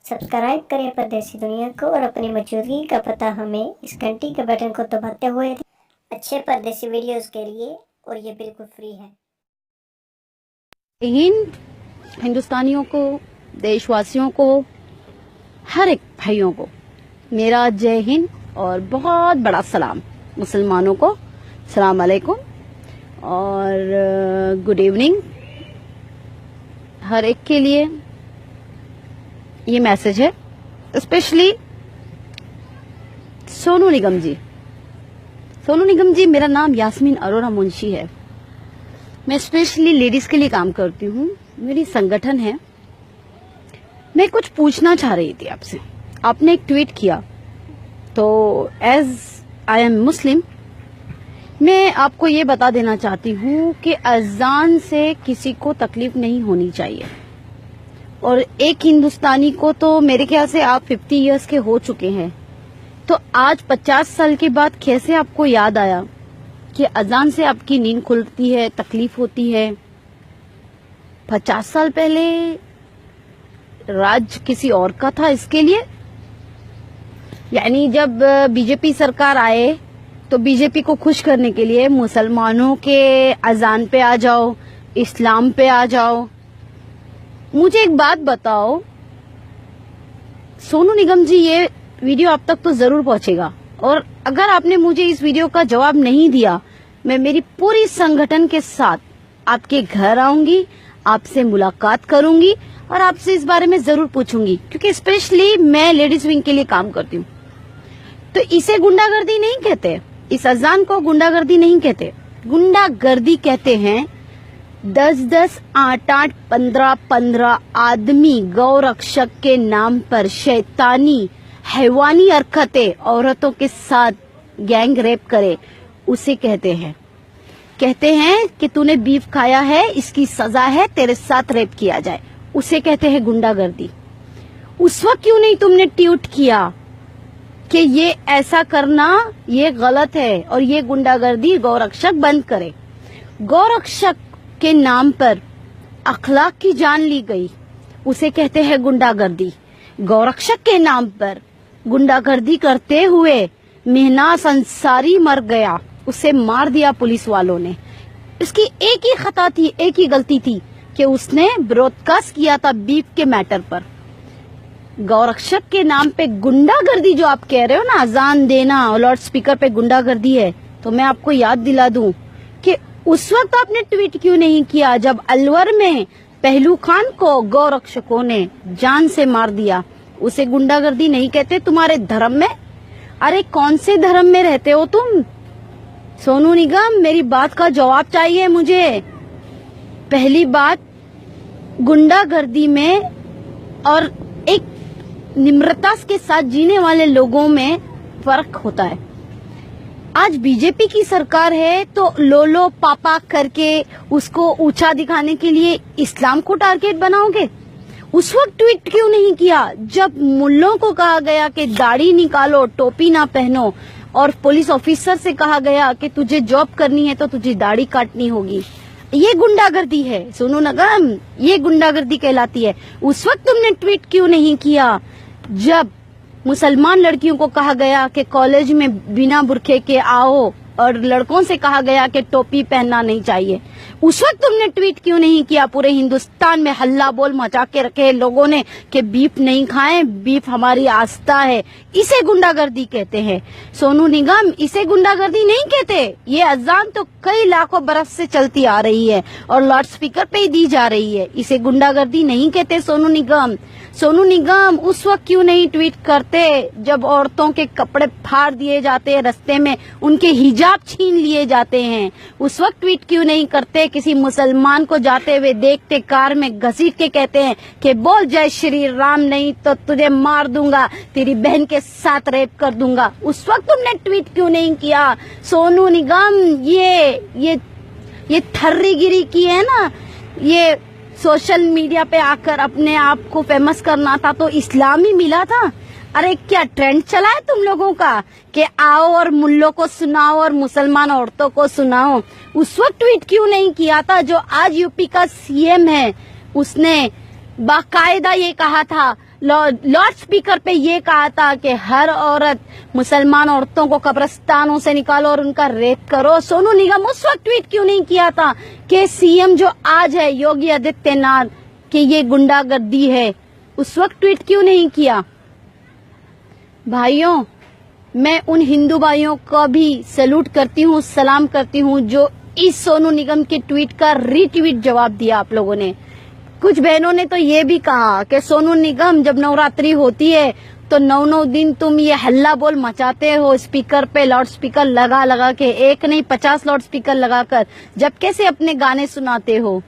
Subscribe करें परदेसी दुनिया को और अपनी मौजूदगी का पता हमें इस घंटी के बटन को दबाते हुए अच्छे परदेसी वीडियोस के लिए, और ये बिल्कुल फ्री है। हिंदुस्तानियों को, देशवासियों को, हर एक भाइयों को मेरा जय हिंद और बहुत बड़ा सलाम। मुसलमानों को सलाम अलैकुम और गुड इवनिंग। हर एक के लिए ये मैसेज है, स्पेशली सोनू निगम जी। सोनू निगम जी, मेरा नाम यास्मीन अरोरा मुंशी है। मैं स्पेशली लेडीज के लिए काम करती हूँ, मेरी संगठन है। मैं कुछ पूछना चाह रही थी आपसे। आपने एक ट्वीट किया, तो एज आई एम मुस्लिम मैं आपको ये बता देना चाहती हूँ कि अजान से किसी को तकलीफ नहीं होनी चाहिए। और एक हिंदुस्तानी को तो मेरे ख्याल से आप 50 इयर्स के हो चुके हैं, तो आज 50 साल के बाद कैसे आपको याद आया कि अजान से आपकी नींद खुलती है, तकलीफ होती है? 50 साल पहले राज किसी और का था इसके लिए। यानी जब बीजेपी सरकार आए तो बीजेपी को खुश करने के लिए मुसलमानों के अजान पे आ जाओ, इस्लाम पे आ जाओ। मुझे एक बात बताओ सोनू निगम जी, ये वीडियो आप तक तो जरूर पहुंचेगा, और अगर आपने मुझे इस वीडियो का जवाब नहीं दिया, मैं मेरी पूरी संगठन के साथ आपके घर आऊंगी, आपसे मुलाकात करूंगी और आपसे इस बारे में जरूर पूछूंगी, क्योंकि स्पेशली मैं लेडीज विंग के लिए काम करती हूँ। तो इसे गुंडागर्दी नहीं कहते, इस अजान को गुंडागर्दी नहीं कहते। गुंडागर्दी कहते हैं 10-10, 8-8, 15-15 आदमी गौरक्षक के नाम पर शैतानी हैवानी हरकतें औरतों के साथ गैंग रेप करे, उसे कहते हैं। कहते हैं कि तूने बीफ खाया है, इसकी सजा है तेरे साथ रेप किया जाए, उसे कहते हैं गुंडागर्दी। उस वक्त क्यों नहीं तुमने ट्वीट किया कि ये ऐसा करना ये गलत है और ये गुंडागर्दी, गौरक्षक बंद करे। गौरक्षक के नाम पर अखलाक की जान ली गई, उसे कहते हैं गुंडागर्दी। गौरक्षक के नाम पर गुंडागर्दी करते हुए मेहनाज अंसारी मर गया, उसे मार दिया पुलिस वालों ने। इसकी एक ही खता थी, एक ही गलती थी कि उसने ब्रॉडकास्ट किया था बीफ के मैटर पर। गौरक्षक के नाम पे गुंडागर्दी जो आप कह रहे हो ना, अजान देना और लाउड स्पीकर पे गुंडागर्दी है, तो मैं आपको याद दिला दूं कि उस वक्त आपने ट्वीट क्यों नहीं किया जब अलवर में पहलू खान को गौरक्षकों ने जान से मार दिया? उसे गुंडागर्दी नहीं कहते तुम्हारे धर्म में। अरे कौन से धर्म में रहते हो तुम? सोनू निगम, मेरी बात का जवाब चाहिए मुझे। पहली बात, गुंडागर्दी में और एक निम्रता के साथ जीने वाले लोगों में फर्क होता है। आज बीजेपी की सरकार है तो लोलो पापा करके उसको ऊंचा दिखाने के लिए इस्लाम को टारगेट बनाओगे? उस वक्त ट्वीट क्यों नहीं किया जब मुल्लों को कहा गया कि दाढ़ी निकालो, टोपी ना पहनो, और पुलिस ऑफिसर से कहा गया कि तुझे जॉब करनी है तो तुझे दाढ़ी काटनी होगी? ये गुंडागर्दी है सोनू निगम, ये गुंडागर्दी कहलाती है। उस वक्त तुमने ट्वीट क्यों नहीं किया जब मुसलमान लड़कियों को कहा गया कि कॉलेज में बिना बुरखे के आओ और लड़कों से कहा गया कि टोपी पहनना नहीं चाहिए? उस वक्त तुमने ट्वीट क्यों नहीं किया? पूरे हिंदुस्तान में हल्ला बोल मचा के रखे लोगों ने कि बीफ नहीं खाएं, बीफ हमारी आस्था है। इसे गुंडागर्दी कहते हैं सोनू निगम, इसे गुंडागर्दी नहीं कहते। ये अजान तो कई लाखों बरस से चलती आ रही है और लाउड स्पीकर पे ही दी जा रही है, इसे गुंडागर्दी नहीं कहते सोनू निगम। सोनू निगम, उस वक्त क्यों नहीं ट्वीट करते जब औरतों के कपड़े फाड़ दिए जाते हैं, रास्ते में उनके हिजाब छीन लिए जाते हैं? उस वक्त ट्वीट क्यों नहीं करते? किसी मुसलमान को जाते हुए देखते कार में घसीट के कहते हैं कि बोल जय श्री राम, नहीं तो तुझे मार दूंगा, तेरी बहन के साथ रेप कर दूंगा। उस वक्त तुमने ट्वीट क्यों नहीं किया सोनू निगम? ये थर्रीगिरी की है ना, ये सोशल मीडिया पे आकर अपने आप को फेमस करना था तो इस्लामी मिला था। अरे क्या ट्रेंड चला है तुम लोगों का कि आओ और मुल्लों को सुनाओ और मुसलमान औरतों को सुनाओ? उस वक्त ट्वीट क्यों नहीं किया था जो आज यूपी का सीएम है? उसने बाकायदा ये कहा था, लाउड स्पीकर पे ये कहा था कि हर औरत, मुसलमान औरतों को कब्रिस्तानों से निकालो और उनका रेप करो। सोनू निगम उस वक्त ट्वीट क्यों नहीं किया था कि सीएम जो आज है योगी आदित्यनाथ कि ये गुंडागर्दी है? उस वक्त ट्वीट क्यों नहीं किया? भाइयों, मैं उन हिंदू भाइयों को भी सैल्यूट करती हूँ, सलाम करती हूँ जो इस सोनू निगम के ट्वीट का रीट्वीट जवाब दिया आप लोगों ने। कुछ बहनों ने तो ये भी कहा कि सोनू निगम जब नवरात्रि होती है तो 9 दिन तुम ये हल्ला बोल मचाते हो स्पीकर पे, लाउड स्पीकर लगा लगा के, एक नहीं 50 लाउड स्पीकर लगाकर, जब कैसे अपने गाने सुनाते हो।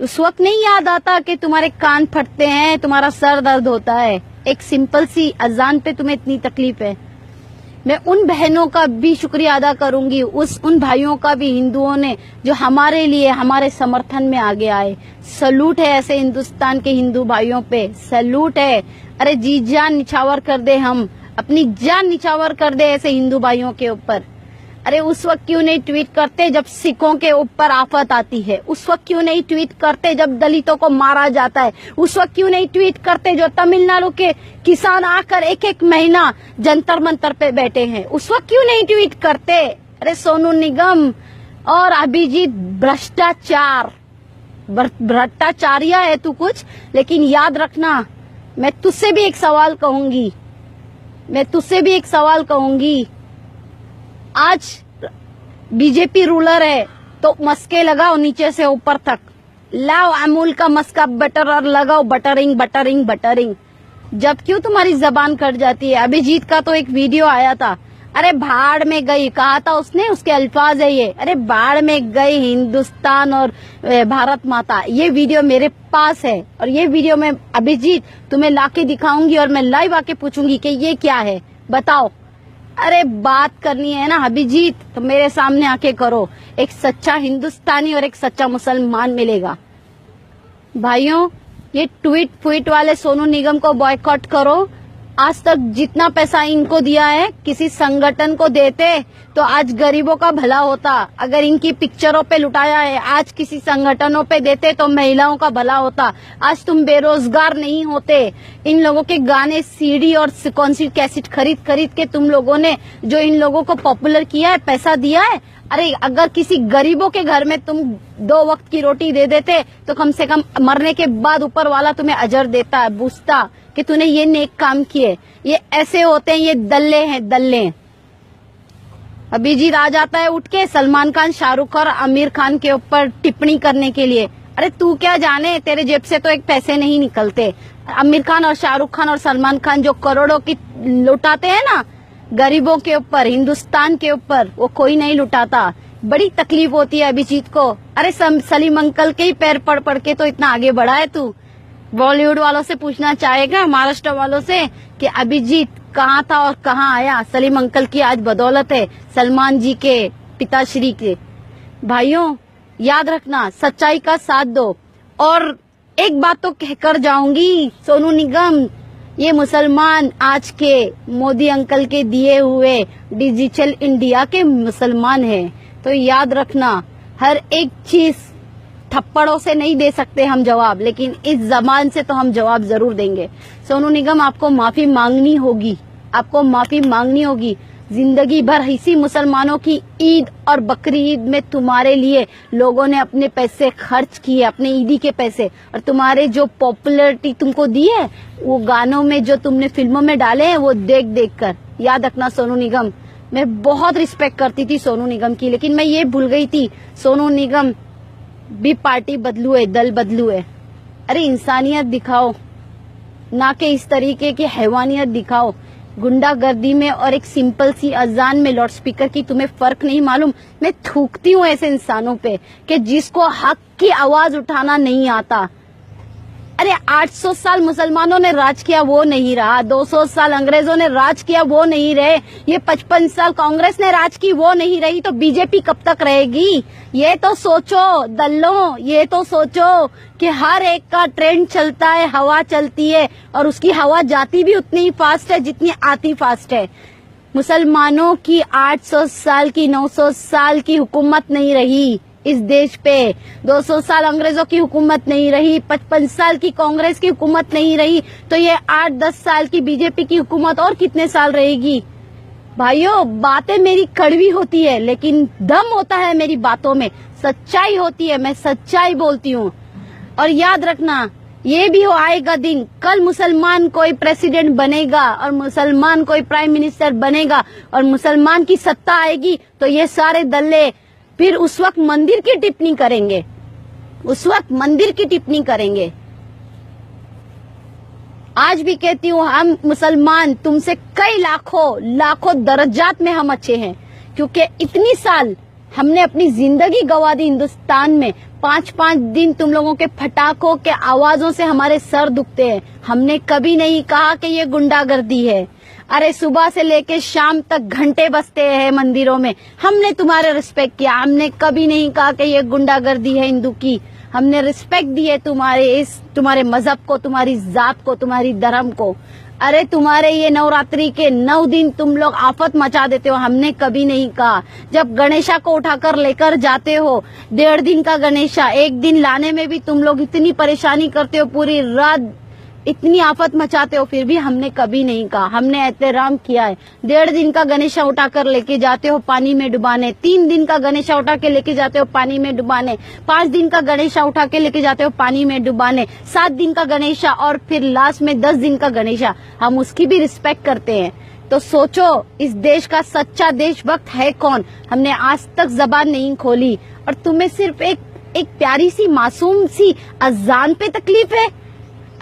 उस वक्त नहीं याद आता कि तुम्हारे कान फटते हैं, तुम्हारा सर दर्द होता है, एक सिंपल सी अजान पे तुम्हें इतनी तकलीफ है। मैं उन बहनों का भी शुक्रिया अदा करूंगी, उन भाइयों का भी, हिंदुओं ने जो हमारे लिए, हमारे समर्थन में आगे आए। सैल्यूट है ऐसे हिंदुस्तान के हिंदू भाइयों पे, सैल्यूट है। अरे जी जान निछावर कर दे, हम अपनी जान निछावर कर दे ऐसे हिंदू भाइयों के ऊपर। अरे उस वक्त क्यों नहीं ट्वीट करते जब सिखों के ऊपर आफत आती है? उस वक्त क्यों नहीं ट्वीट करते जब दलितों को मारा जाता है? उस वक्त क्यों नहीं ट्वीट करते जो तमिलनाडु के किसान आकर एक महीना जंतर मंतर पे बैठे हैं? उस वक्त क्यों नहीं ट्वीट करते? अरे सोनू निगम और अभिजीत, भ्रष्टाचारिया है तू कुछ, लेकिन याद रखना, मैं तुझसे भी एक सवाल कहूंगी, आज बीजेपी रूलर है तो मस्के लगाओ नीचे से ऊपर तक, लाओ अमूल का मस्का बटर और लगाओ बटरिंग। जब क्यों तुम्हारी जबान कट जाती है? अभिजीत का तो एक वीडियो आया था, अरे भाड़ में गई कहा था उसने, उसके अल्फाज है ये, अरे भाड़ में गई हिंदुस्तान और भारत माता। ये वीडियो मेरे पास है और ये वीडियो मैं अभिजीत तुम्हें लाके दिखाऊंगी और मैं लाइव आके पूछूंगी कि ये क्या है, बताओ। अरे बात करनी है ना अभिजीत तो मेरे सामने आके करो, एक सच्चा हिंदुस्तानी और एक सच्चा मुसलमान मिलेगा। भाइयों, ये ट्वीट वाले सोनू निगम को बॉयकॉट करो। आज तक जितना पैसा इनको दिया है किसी संगठन को देते तो आज गरीबों का भला होता। अगर इनकी पिक्चरों पे लुटाया है आज किसी संगठनों पे देते तो महिलाओं का भला होता। आज तुम बेरोजगार नहीं होते। इन लोगों के गाने सीडी और कौन सी कैसेट खरीद के तुम लोगों ने जो इन लोगों को पॉपुलर किया है, पैसा दिया है। अरे अगर किसी गरीबों के घर में तुम 2 वक्त की रोटी दे देते तो कम से कम मरने के बाद ऊपर वाला तुम्हें अजर देता है, पूछता कि तूने ये नेक काम किए। ये ऐसे होते हैं, ये दल्ले हैं, दल्ले। अभिजीत आ जाता है उठ के सलमान खान, शाहरुख और आमिर खान के ऊपर टिप्पणी करने के लिए। अरे तू क्या जाने, तेरे जेब से तो एक पैसे नहीं निकलते। आमिर खान और शाहरुख खान और सलमान खान जो करोड़ों की लुटाते हैं ना गरीबों के ऊपर, हिंदुस्तान के ऊपर, वो कोई नहीं लुटाता। बड़ी तकलीफ होती है अभिजीत को। अरे सलीम अंकल के ही पैर पड़ के तो इतना आगे बढ़ा है तू। बॉलीवुड वालों से पूछना चाहेगा, महाराष्ट्र वालों से, कि अभिजीत कहाँ था और कहाँ आया? सलीम अंकल की आज बदौलत है, सलमान जी के पिताश्री के। भाइयों याद रखना, सच्चाई का साथ दो। और एक बात तो कहकर जाऊंगी, सोनू निगम, ये मुसलमान आज के मोदी अंकल के दिए हुए डिजिटल इंडिया के मुसलमान हैं। तो याद रखना, हर एक चीज थप्पड़ों से नहीं दे सकते हम जवाब, लेकिन इस जबान से तो हम जवाब जरूर देंगे। सोनू निगम, आपको माफी मांगनी होगी, आपको माफी मांगनी होगी। जिंदगी भर इसी मुसलमानों की ईद और बकरी ईद में तुम्हारे लिए लोगों ने अपने पैसे खर्च किए, अपने ईदी के पैसे, और तुम्हारे जो पॉपुलैरिटी तुमको दी है वो गानों में जो तुमने फिल्मों में डाले हैं वो देख कर। याद रखना सोनू निगम, मैं बहुत रिस्पेक्ट करती थी सोनू निगम की, लेकिन मैं ये भूल गई थी सोनू निगम भी पार्टी बदलू है, दल बदलू है। अरे इंसानियत दिखाओ, ना कि इस तरीके की हैवानियत दिखाओ। गुंडागर्दी में और एक सिंपल सी अजान में लाउड स्पीकर की तुम्हें फर्क नहीं मालूम। मैं थूकती हूँ ऐसे इंसानों पे कि जिसको हक की आवाज उठाना नहीं आता। अरे 800 साल मुसलमानों ने राज किया वो नहीं रहा, 200 साल अंग्रेजों ने राज किया वो नहीं रहे, ये 55 साल कांग्रेस ने राज की वो नहीं रही, तो बीजेपी कब तक रहेगी? ये तो सोचो दल्लों, ये तो सोचो कि हर एक का ट्रेंड चलता है, हवा चलती है, और उसकी हवा जाती भी उतनी ही फास्ट है जितनी आती फास्ट है। मुसलमानों की 800 साल की 900 साल की हुकूमत नहीं रही, इस देश पे। 200 साल अंग्रेजों की हुकूमत नहीं रही, 55 साल की कांग्रेस की हुकूमत नहीं रही, तो ये 8-10 साल की बीजेपी की हुकूमत और कितने साल रहेगी। भाइयों, बातें मेरी कड़वी होती है लेकिन दम होता है मेरी बातों में, सच्चाई होती है, मैं सच्चाई बोलती हूँ। और याद रखना, ये भी आएगा दिन, कल मुसलमान कोई प्रेसिडेंट बनेगा और मुसलमान कोई प्राइम मिनिस्टर बनेगा और मुसलमान की सत्ता आएगी, तो ये सारे दल्ले फिर उस वक्त मंदिर की टिप्पणी करेंगे, उस वक्त मंदिर की टिप्पणी करेंगे। आज भी कहती हूँ, हम मुसलमान तुमसे कई लाखों दर्जात में हम अच्छे हैं, क्योंकि इतनी साल हमने अपनी जिंदगी गवा दी हिंदुस्तान में। 5-5 दिन तुम लोगों के फटाकों के आवाजों से हमारे सर दुखते हैं। हमने कभी नहीं कहा कि ये गुंडागर्दी है। अरे सुबह से लेके शाम तक घंटे बजते हैं मंदिरों में, हमने तुम्हारे रिस्पेक्ट किया। हमने कभी नहीं कहा कि ये गुंडागर्दी है हिंदू की। हमने रिस्पेक्ट दी है तुम्हारे मजहब को, तुम्हारी जात को, तुम्हारी धर्म को। अरे तुम्हारे ये नवरात्रि के 9 दिन तुम लोग आफत मचा देते हो, हमने कभी नहीं कहा। जब गणेशा को उठाकर लेकर जाते हो, 1.5 दिन का गणेशा, 1 दिन लाने में भी तुम लोग इतनी परेशानी करते हो, पूरी रात इतनी आफत मचाते हो, फिर भी हमने कभी नहीं कहा। हमने एहतराम किया है। 1.5 दिन का गणेशा उठाकर लेके जाते हो पानी में डुबाने, 3 दिन का गणेशा उठा के लेके जाते हो पानी में डुबाने, 5 दिन का गणेशा उठा के लेके जाते हो पानी में डुबाने, 7 दिन का गणेशा और फिर लास्ट में 10 दिन का गणेशा, हम उसकी भी रिस्पेक्ट करते हैं। तो सोचो, इस देश का सच्चा देशभक्त है कौन? हमने आज तक जबान नहीं खोली और तुम्हें सिर्फ एक प्यारी सी मासूम सी अजान पे तकलीफ है।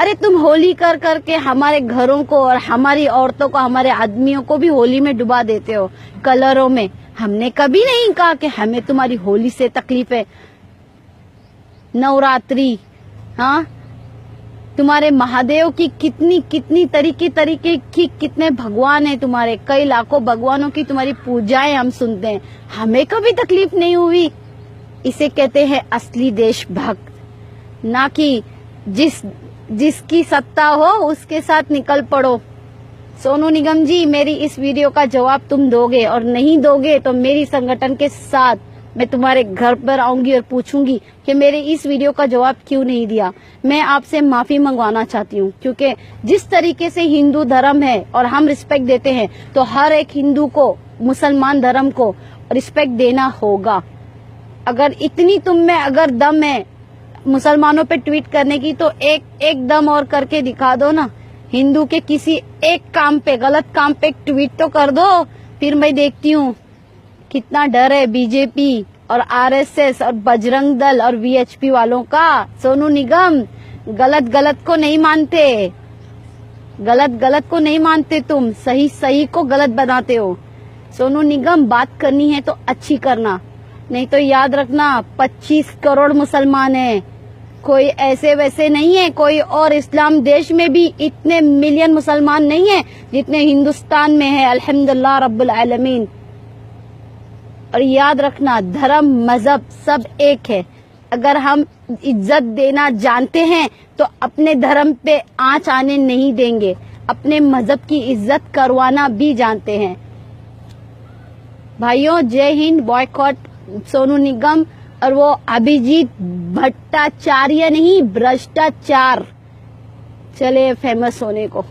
अरे तुम होली कर करके हमारे घरों को और हमारी औरतों को, हमारे आदमियों को भी होली में डुबा देते हो कलरों में। हमने कभी नहीं कहा कि हमें तुम्हारी होली से तकलीफ है। नवरात्रि, हाँ, तुम्हारे महादेव की कितनी तरीके की कितने भगवान है तुम्हारे, कई लाखों भगवानों की तुम्हारी पूजाएं हम सुनते हैं, हमें कभी तकलीफ नहीं हुई। इसे कहते हैं असली देशभक्त, ना कि जिसकी सत्ता हो उसके साथ निकल पड़ो। सोनू निगम जी, मेरी इस वीडियो का जवाब तुम दोगे, और नहीं दोगे तो मेरी संगठन के साथ मैं तुम्हारे घर पर आऊंगी और पूछूंगी कि मेरे इस वीडियो का जवाब क्यों नहीं दिया। मैं आपसे माफी मंगवाना चाहती हूँ, क्योंकि जिस तरीके से हिंदू धर्म है और हम रिस्पेक्ट देते हैं, तो हर एक हिंदू को, मुसलमान धर्म को रिस्पेक्ट देना होगा। अगर इतनी तुम में अगर दम है मुसलमानों पे ट्वीट करने की, तो एक दम और करके दिखा दो ना। हिंदू के किसी एक काम पे, गलत काम पे ट्वीट तो कर दो, फिर मैं देखती हूँ कितना डर है बीजेपी और आरएसएस और बजरंग दल और वीएचपी वालों का। सोनू निगम, गलत को नहीं मानते, गलत को नहीं मानते, तुम सही को गलत बनाते हो। सोनू निगम, बात करनी है तो अच्छी करना, नहीं तो याद रखना 25 करोड़ मुसलमान हैं, कोई ऐसे वैसे नहीं है। कोई और इस्लाम देश में भी इतने मिलियन मुसलमान नहीं है जितने हिंदुस्तान में है, अल्हम्दुलिल्लाह रब्बुल आलमीन। और याद रखना, धर्म मजहब सब एक है। अगर हम इज्जत देना जानते हैं तो अपने धर्म पे आंच आने नहीं देंगे, अपने मजहब की इज्जत करवाना भी जानते हैं। भाइयों, जय हिंद। बॉयकॉट सोनू निगम और वो अभिजीत भट्टाचार्य नहीं, भ्रष्टाचार। चले फेमस होने को।